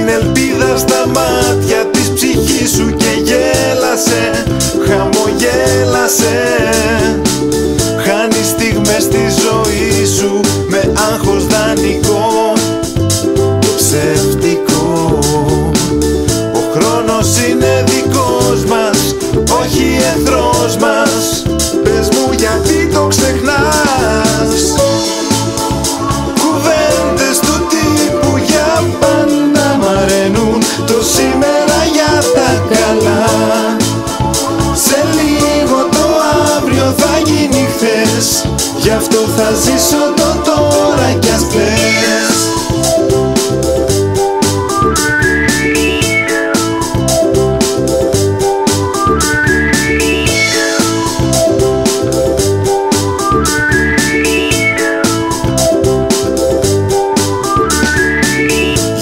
την ελπίδα στα μάτια της ψυχής σου και γέλασε, χαμογέλασε. Χάνεις στιγμές στη ζωή σου με άγχος δανεικό και ψευτικό. Ο χρόνος είναι δικός μας, όχι εχθρός μας. Πες μου γιατί το ξεχνάς. Κουβέντες του τύπου για πάντα μ' αραίνουν, το σήμερα για τα καλά. Σε λίγο το αύριο θα γίνει χθες, γι' αυτό θα ζήσω το τώρα κι ας κλαις.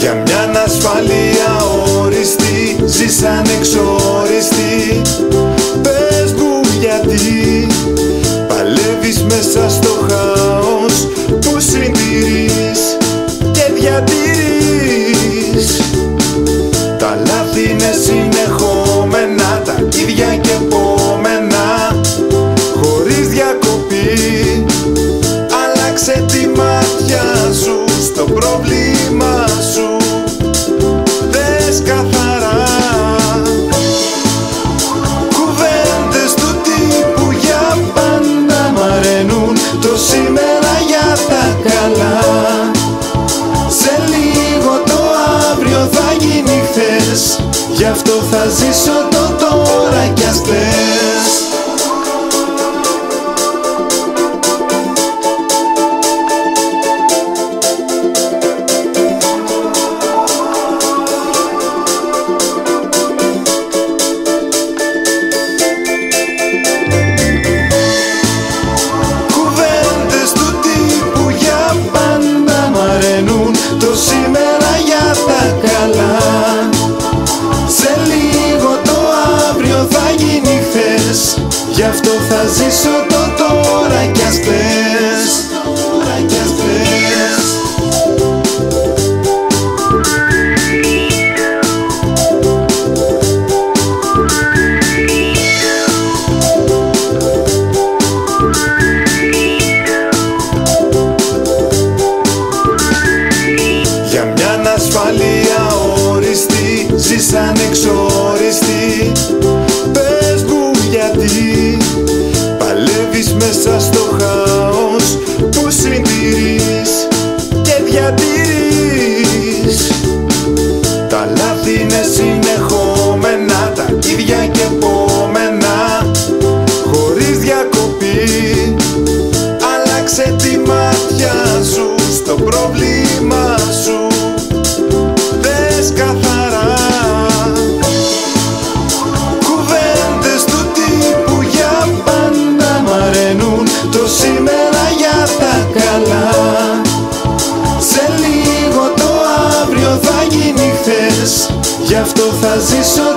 Για μιαν ασφαλεία οριστή ζεις ανεξόριστη. Πες μου γιατί παλεύεις μέσα στο χάος που συντηρείς και διατηρείς. Τα λάθη είναι συνεχόμενα, τα ίδια και επόμενα, χωρίς διακοπή. Άλλαξε τη μάτια σου στο πρόβλημα σου, δες καθαρά. Κουβέντες του τύπου για πάντα μ' αραίνουν, το σήμερα για τα καλά. Σε λίγο το αύριο θα γίνει χθες, γι' αυτό θα ζήσω το τώρα κι ας κλαις. Το σήμερα για τα καλά. Σε λίγο το αύριο θα γίνει χθες, γι' αυτό θα ζήσω το τώρα κι ας κλαις. Ασφαλεία οριστή, ζεις ανεξόριστη. Πες μου γιατί παλεύεις μέσα στο χάος που συντηρείς και διατηρείς. Τα λάθη είναι συνεχόμενα, τα ίδια και επόμενα, χωρίς διακοπή. Άλλαξε τη μάτια σου στο πρόβλημα σου, καθαρά. Κουβέντες του τύπου για πάντα μ' αραίνουν, το σήμερα για τα καλά. Σε λίγο το αύριο θα γίνει χθες, γι' αυτό θα ζήσω